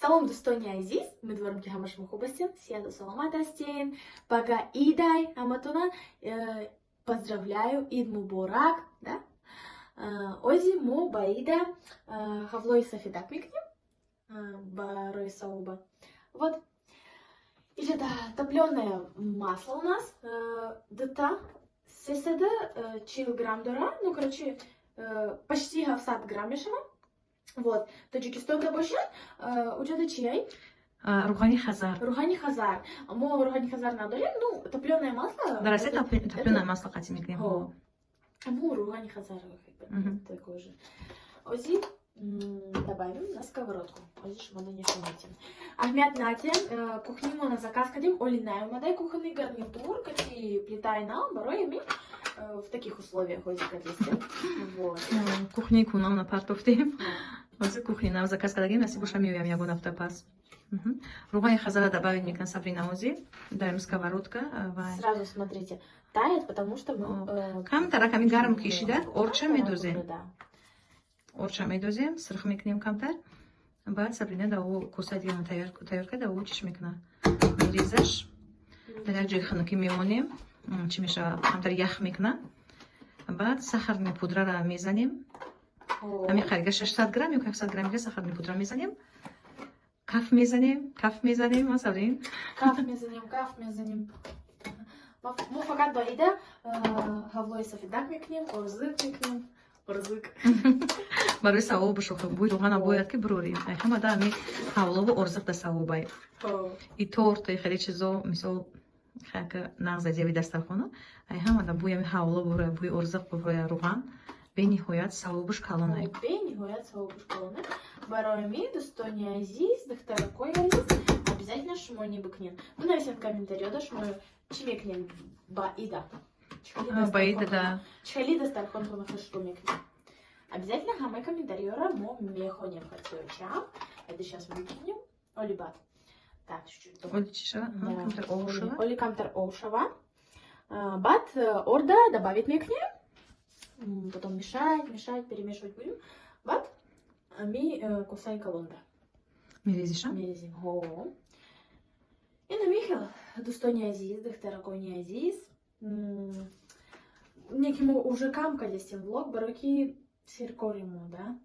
Салом, достони азиз, умедворим ки ҳамашумо хуб ҳастин, сиҳату саломат ҳастин. Бага идай ҳаматона, поздравляю, ид муборак, да? Ози мо ба ида ҳавлои сафедак мекунем барои саоба. Вот. Иҷода топлёное масло у нас, где-то 340 грамм дора, ну, короче, почти 700 грамм мешавад. Вот, Таҷикистонда бошад, уҷода чиай? Рухани хазар. Рухани хазар. Мо рухани хазар надорем, ну, топлёное масло. Да, Россия топлёное масло қатӣ мекунем. Мо рухани хазар такой же. Ози добавим на сковородку. Ози шумо нанесем. Аҳамият надем, кухнимо на заказ кардем, оли наёмадай кухонный гарнитур, кати плитай нам, барои ми в таких условиях ози кардем. Вот. Кухни кунам на партофтем. Ози кухни нам заказ кардем, наси боша меоям ягон ҳафта пас. Рухани хазара добавить мекунем Сабрина ози. Даем сковородка. Сразу смотрите, тает, потому что мы... Кам тараками гарм кишида, орча медозем. Орча медозем, сирх мекунем камтар. Баъд Сабрина да о коса дига тайёр карда, о чиш мекуна. Мерезаш. Дар як ҷои хунукӣ мемонем. Чӣ мешава? Камтар ях мекуна. Баъд сахарни пудрара мезанем. Ами қарига 600 грамм ё 700 граммига сахарни пудра мезанем. Каф мезанем, Сабрин. Каф мезанем. Мо фақат ба ида ҳавлои сафедак мекунем, орзик мекунем. Орзик. Барои савоб шохи бӯи рӯғана бояд ки бурорим. Ҳама да ами ҳавлову орзик да савобай. И торт, и хеле чизо, мисол хака нағз азияви дастархона, ай ҳама да бӯи ами ҳавло бурая, бӯи орзик бурая рӯған. Бениҳоят савобуш калонай. Бениҳоят савобуш калонай. Барои ми, достони азиз, духтаракои азиз, обязательно шумо не бикунем. Ну, навесем комментарий, шумо чӣ мекунем ба ида? Ба ида, да. Чихели дастархонтона хушрӯ мекунем. Обязательно ҳамаи комментарийҳоро мо мехонем ҳатиёчам. Эди сейчас мы выкинем. Оли бад. Так, чуть-чуть. Оли чӣ шава? Камтар об шава. Оли камтар об шава. Бад орда добавить мекунем. Потом мешать, перемешивать будем. Бад ми кусай калонда. Мерезиша? Мерезим. Ина Михаил, достони азиз, духтаракони азиз. Некимо уже камка дестем влог, бароки сиркоримо, да?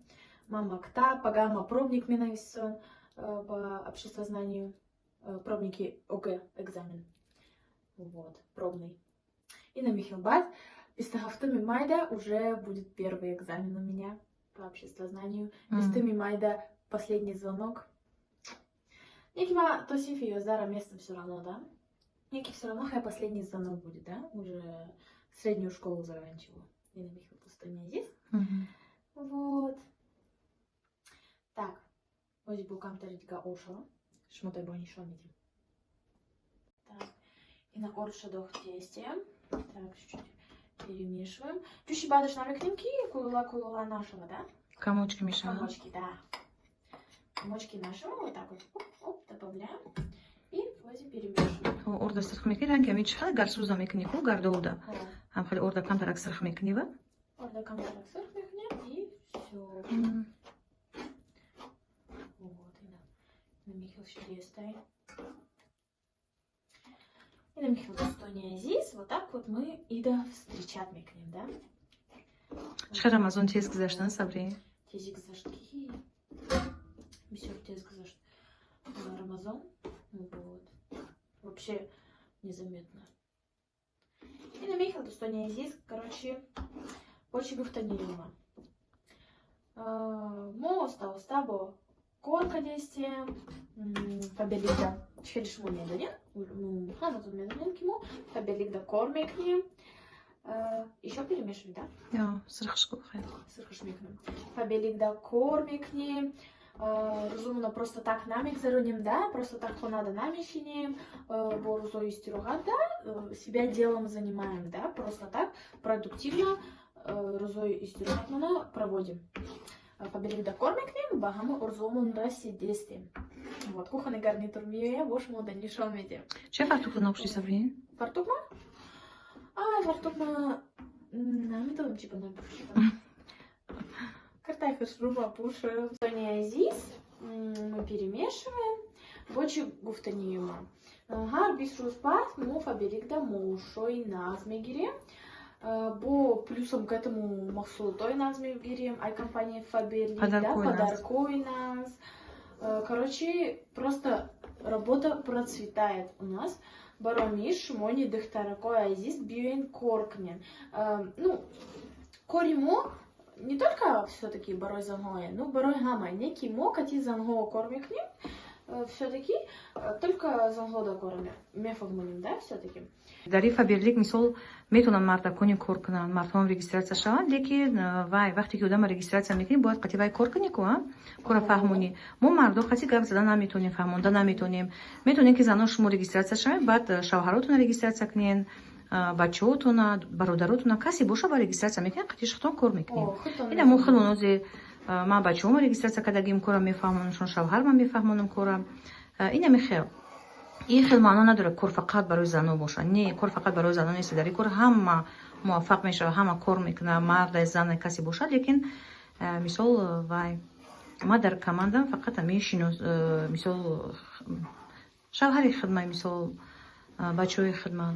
Мама кта, пагама пробник менависон по обществознанию. Пробники ОГЭ экзамен. Вот, пробный. Ина Михаил, бад. 5 майда уже будет первый экзамен у меня по обществознанию. 5 майда последний звонок. Некима то симфия зара местом все равно, да? Неки все равно хай последний звонок будет, да? Уже среднюю школу заканчиваю. Ина Михаил, достони азиз. Вот. Так. Ози бу камтаритга ошала. Шмотай бони шомидим. Так. Ина орша дохтесте. Так, чуть-чуть перемешиваем. Чуть бадыш намекнем ки кулула нашего, да? Комочки мешаем. Комочки, да. Комочки нашего вот так вот оп, добавляем и вроде перемешиваем. Орда сирх мекунем, ранги ами чиха гарсуза мекунем, ку гардоуда. Ам хали орда камтарак сирх мекунем. Орда камтарак сирх мекунем и все. Вот, на Михаил чудестай. И на Михаил достони азиз, вот так вот мы ида встречат мекунем, да? Чиха Рамазон тез гузашта, Сабри? Тези гузашт ки? Бисёр тез гузашт. Рамазон, вот. Вообще незаметно. И на Михаил достони азиз, короче, очень гуфтанилима. Мо остабо корка дестем, фабелида. Чхелиш му меданен, ханатун меданен кимо, фабелида кормекнем. Еще перемешиваем, да? Ja, сырхышку хай. Сырхыш мекнем. Фабелида кормекнем. Разумно просто так намек зароним, да? Просто так хонада намешинем. Борузо истирогада. Себя делом занимаем, да? Просто так продуктивно розой истирогадмана проводим. Фабелида кормекнем, багамы орзомун раси дестем. Вот, кухонный гарнитур мие, бош мода не шомеде. Че фартука науши, Сабри? Фартука? Фартука... Намитом типа напушка. Картай хашруба пуша. Соня азиз, Мы перемешиваем. Бочи гуфтаниюма. Гар бисрус пас му фаберикда моушой назмегире. Бо плюсом к этому махсултой назмегире. Ай компания Фаберлик, да, подаркой нас. Короче, просто работа процветает у нас. Баромиш, мони дыхтаракой азист бьюин коркнен. Ну, кориму не только все-таки барой зангоя, но барой гамай. Некий мо, кати занго кормикнем. Все-таки только зангода кормя. Мефагмуним, да, все-таки. дари Фаберлик мисол метонан марда кони кор кунан, мардҳоам регистрация шаванд, лекин вай вақте ки одама регистрация мекунӣ, бояд қати вай кор кунӣ ку, кора фаҳмонӣ. Мо мардо қати гап зада наметонем, фаҳмонда наметонем. Метонем ки заnon шумо регистрация шавед, баъд шавҳаротона регистрация кунен, бачаотона, бародаротона, касе боша ба регистрация мекунен, қати шухтон кор мекунем. Ина мо хело нозе ма бачаома регистрация кардагим, кора мефаҳмонамшон, шавҳарма мефаҳмонам кора. Ина мехел. این خیلی معنا نداره کار فقط برای زنان باشه. نه، کار فقط برای زنان نیست. در این کار همه موفق میشه، همه کار میکنه، مرد زن کسی باشه. لیکن مثال وای ما در کماندم فقط میشینم مثال شوهری خدمت، مثال بچه‌های خدمت.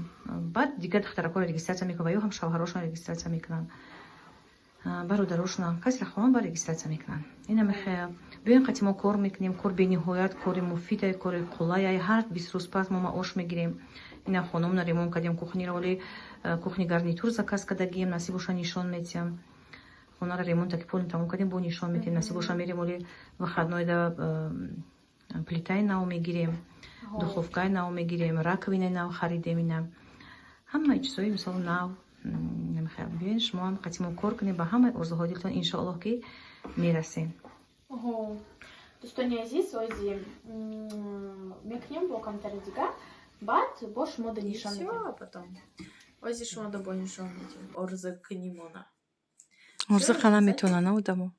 بعد دیگه دخترها کار رجیستراسیون میکنه، یا هم شوهراشون رجیستراسیون میکنن. برادراشون کسی خواهان با رجیستراسیون میکنن. اینا میخواد بیاین قتی ما کار میکنیم، کار بی‌نهایت، کار مفیده، کار قلایی، هر 20 روز پس ما آش میگیریم. اینا خانم ریمون کردیم کухні رو، ولی کухні гарнитур заказ کردیم، نصیبش نشون میدیم. خونه رو ремонт таки полностью تمام کردیم، бо نشون میدیم، نصیبش میریم، ولی выходной да плитай нав میگیریم، духовкай нав میگیریم، раковиной нав خریدیم. اینا همه چیزایی مثلا نав نمیخوام. بیاین شما هم قتی ما کار کنیم، با همه آرزوهای دلتون ان شاء الله که میرسیم. Ого. То, что не азис, ози мекнем блоком тарадига, бат бош мода нишан. Все, а потом. Ози шмода бо нишан метим. Орза книмона. Орза хана метона на удаму.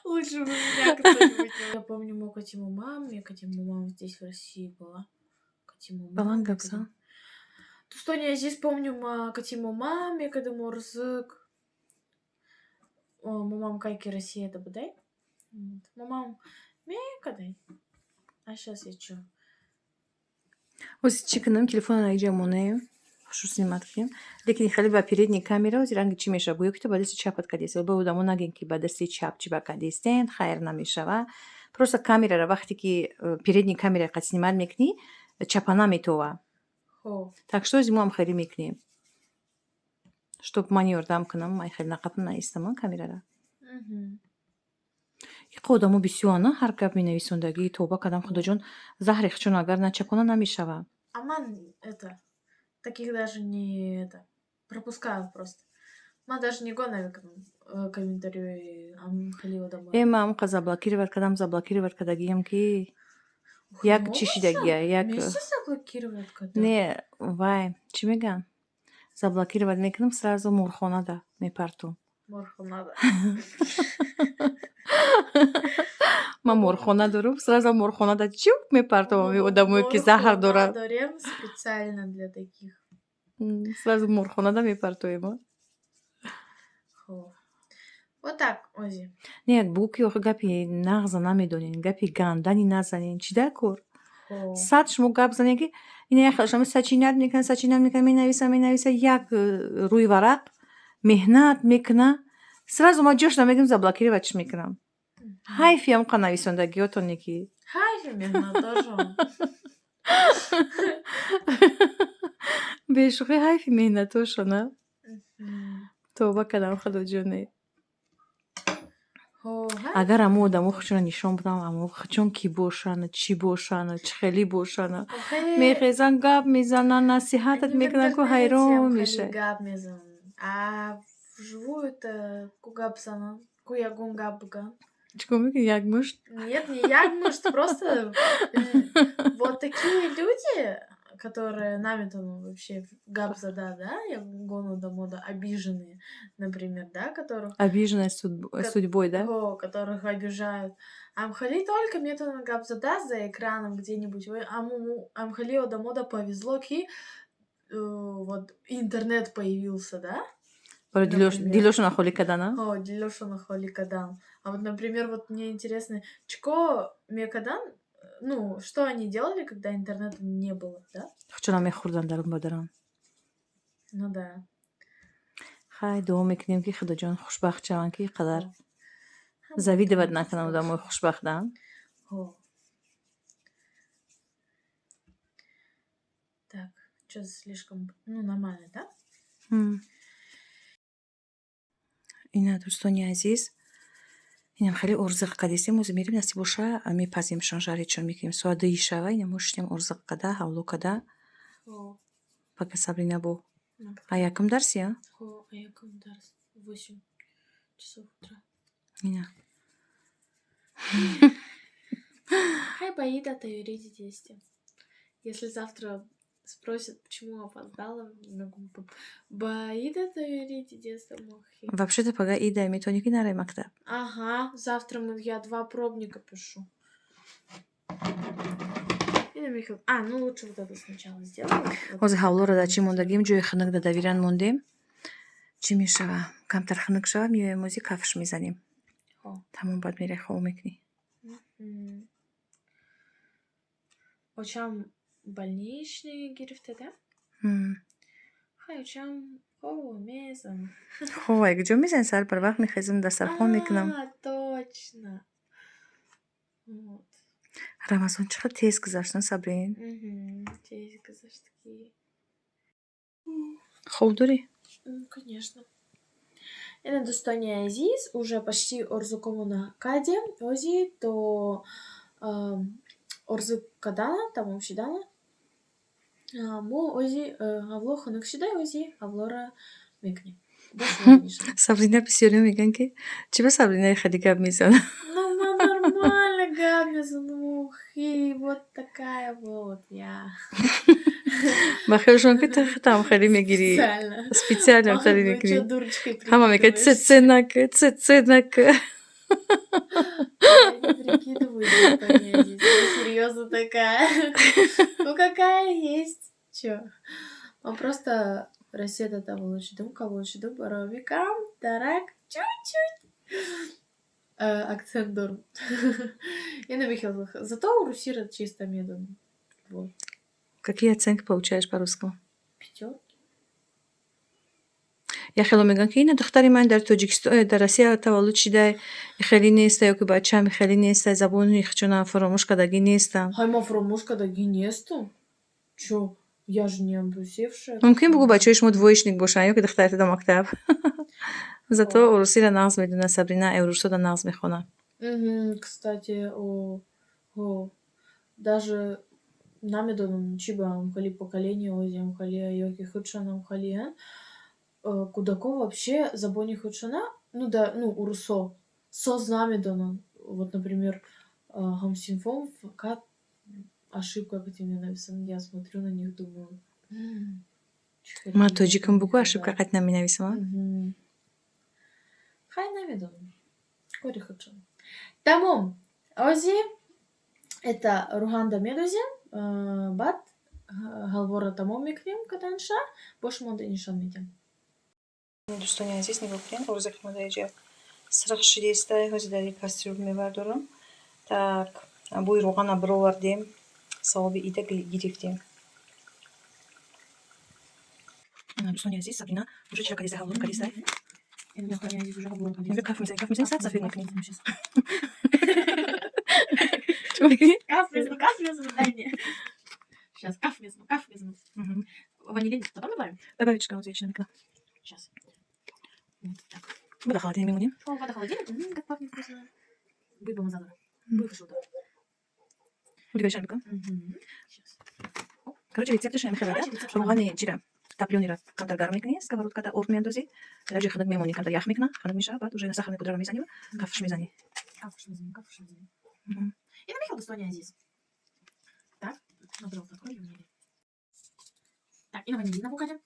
Лучше бы меня кто-нибудь. Я помню, мы Катиму мама здесь в России была. Катиму мама. Балангапса. То, что не азис, помню, Катиму маме, когда морзык. Мамам кайки Россия это бадай. Мамам мекадай. А сейчас я чё? Ози чекнем телефона найдем моне. Что снимать кем? Лекин хали ба передней камера ози ранги чи меша буё ки ба дасти чапат кадеси. Ба удамо наген ки ба дасти чап чи ба кадестен хайр намешава. Просто камера вақте ки передней камера қад снимать мекни, чапана метова. Так что ози мо ам хайри мекнем. Чтоб ман ёрдам кунам, ман хайри нақаб наистаман камерара. ики одамо бисёрна ҳар гап менависондаги тоба кадам худоҷон заҳри хичон агар начакона намешава. Аман это таких даже не это пропускают просто. Ма даже не гонаю комментарии ам халила домой. Мам қа заблокировать кадагиям ки як чишидагия, як Месяц заблокировать когда? не вай чи меган заблокировать мекунам сразу морхонада мепартум. Морхонада. Ман морхона дорам, сразу морхонада чук мепартумам одамое ки заҳр дорад. Дорем специально для таких. Сразу морхонада мепартуем. Вот так, Ози. Не, бу ки охи гапи нағза намедонин, гапи гандани назанин, чи дар кор? Сад шумо гап занен ки ина яхлашам сачинат мекунам, менависа як рӯи варақ меҳнат мекуна, сразу ма ҷош намегим заблокировать мекунам. Ҳайфи ҳамқа нависондагиётоне ки. Ҳайфи меҳнат тоже. бешухӣ ҳайфи меҳнатошона. توبه کردم خدا جونه. اگر همو آدمو خودشون نشون بدم همو خودشون کی باشن چی باشن چه خیلی باشن میخیزن گپ میزنن نصیحتت میکنن که حیران میشه. گپ میزنن. вживую это гап зана. Куягун гап бган. Чего мы як мышт? Нет, не як мышт, просто вот такие люди, которые нами-то вообще габзада, да, я гону до мода обиженные, например, да, которых... Обиженные судьбой, да? Которых обижают. Амхали только мне то на габзада за экраном где-нибудь, амхали до мода повезло, ки вот интернет появился, да? Например. Дилошуна холи кадана. О, Дилошуна холи кадан. А вот, например, вот мне интересно, чко мекадан, ну, что они делали, когда интернета не было, да? Хочуна мехурдан дарун бадаран. Ну да. Хай дуо мекунем ки худоҷон хушбахт шаванд ки қадар О. завидовать накунам одамои хушбахтам. О. Так, что слишком, ну, нормально, да? ина дӯстони азиз, инам хеле урзиқ кадистем мӯзи мерим насиб боша мепазем шонжари чун мекунем соат 2 шава инам мошидем урзиқ када ҳавло када О. пока Сабрина бу Ну, а якум дарсия О, а я кому дарс? 8 часов утра. ина Хай Баида Таюриди 10. Если завтра спросят, почему опоздала, могу Баида Таюриди 10 мохи. вообще-то пога ида метони ки нараи мактаб Ага, завтра я 2 пробника пишу. Ну лучше вот это сначала сделаем. ҳозир ҳавлоро дар чӣ мондагем ҷои хинук дар давиран мондем чӣ мешава камтар хинук шава меоем ози кафш мезанем тамом баъд мерай хоб мекунӣ Очам больничные гирифте, да? Хай очам мезан. ховай куҷо мезани сар бар вақт мехезам дастархон мекунам Точно. Вот. рамазон чӣ қадр тез гузаштан Сабрин Тез гузашти. хоб дорӣ Конечно. Эна дӯстони азиз уже почти орзукомона кадем ози то орзу кадана тамом шидана мо ози ҳавло хунук шида ози ҳавлора мекунем. Сабрина бисёриҳо мегӯянд ки чӣ ба Сабринаи хеле гап мезанам Ну, нормально гап мезанам. Вот такая вот я. ба хелшон ки там хеле мегирӣ специально хеле мегирӣ ҳама мегӯяд цеценак Не прикидывай, серьезно такая. Ну, какая есть. Чё? Он просто расседа там лучидум, боровикам, тарак, чуть-чуть. Акцент дорм. Я навихала. Зато у Русира чисто медом. Вот. Какие оценки получаешь по-русскому? 5. Я хело мегӯям ки ина духтари ман дар Тоҷикистон дар Россия таваллуд шида хеле неста ё ки бачаам хеле неста забони чунам фаромӯш кардагӣ нестам Хай ма фаромӯш кардагӣ нестам. Чё? Я же не обрусевшая. мумкин бугӯ бачаҳои шумо двоечник бошанд ё ки духтарите дар мактаб зато урусиро нағз медонад Сабрина урусода нағз мехонад Кстати, даже намедонам чӣ баам хали поколение озиам хали ёки худшанам халиян кудако вообще забони худшана урусо соз намедонам. Вот, например, ҳамсинфом фақат ошибка как мне написано. Я смотрю на них, думаю. Ман тоҷикам бугӯ ошибка қат наменависам. Хай намедонам. Кори худшан. Тамом. Ози это Руганда медозем. Бад ҳалвора тамом мекунем каданша. Бош монда нишон медем. Дӯстони азиз нигоҳ кунед урзиқи мо дар инҷа сирах шидеста ҳозир дар кастрюл мебардорам. Так бӯи руғана бировардем савоби ида гирифтем. Дӯстони азиз Сабрина уже чира кадиста ҳавлор кадиста каф мезани сад сафед мекунем Каф везу, дай мне. Сейчас, каф везу. Ванилин потом добавим? добавить шоколадку мекунам Сейчас. Так. вода холодильник мемонем Вода холодильник. Как пахнет вкусно. Бui помазадора. Bui хашуда. удиваешься мекунам Сейчас. короче рецепти шумо мехелада руғани ҷира таплёниро камтар гарм мекунӣ сковородкада орд меандозӣ дар ҷои хинук мемонӣ камтар ях мекунад хинук мешавад баъд уже на сахани пудраро мезанӣ кафш мезанӣ Я намехал достони азиз. Так, набрал такой ванили. Так, и на ванилина покатим.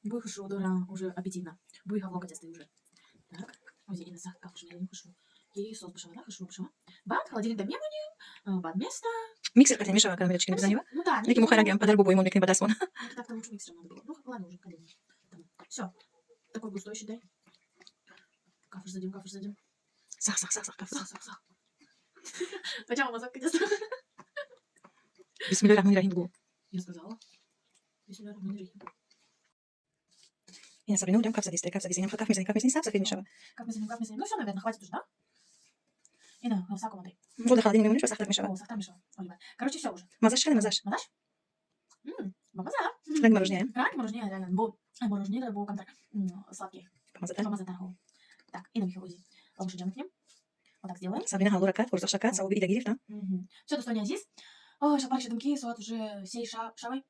Буй хашу дора уже аппетитно. Буй хавлока тесты уже. Так, ози и на сах кафш мезанӣ хашу. И сос пошава, хашу пошава. Бад холодильник да мемонӣ, бад место. миксер кате мешава карамелочки мезанива Ну да. лекин мухайрангиам падар бобоимон мекунем ба дастмон Так-то лучше миксером надо было. Ну, ладно уже, колени. Все. Такой густой, считай. Кафеш задим, кафеш задим. Сах, сах, сах, сах, Сах, сах. сах, сах. Почему мазок идет? Bismillahirrahmanirrahim bu. Я сказала. Бисмиллахиррахманиррахим. Yine Sabrina hocam kapsa desteği, kapsa desteği. Kapsa sap safir mişava. Как мы задим. Ну все, наверное, хватит уже, да? И да, на всяком этой. Burada xaladin yememiş ve sahtar mişava. О, сахтар мешал. Оливер. Короче, все уже. Mazaş şöyle mazaş. Мадаш? Бабаза. Rengi marujniye. Раньше мороженое реально был. Мороженое был контакт. Сладкий. Pamazata. Помазать нахуй. Так, и на михузи. Лучше идем к ним. Вот так сделаем. Sabrina halı rakat, kurza şakat, savu bir de girif, da. Все, достояние здесь. Ой, шапарик шадымки, суат уже сей шавай.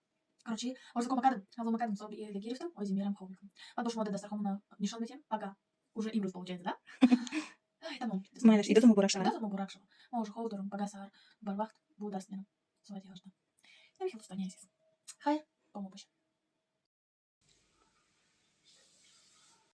Короче, орзако макадым, алло макадым, соби и дегирифтом, ой, зимерам ховником. Вот больше моды дастархомна нишон метем, ага. Уже имрус получается, да? Ай, тамам. Maylaş, ido tomu burak şara. Да, тамам буракшо. Мы уже хоудором, погасар, барвахт, бударсменом. Суат я жду. Я вихил достояние здесь. Хай, помощь.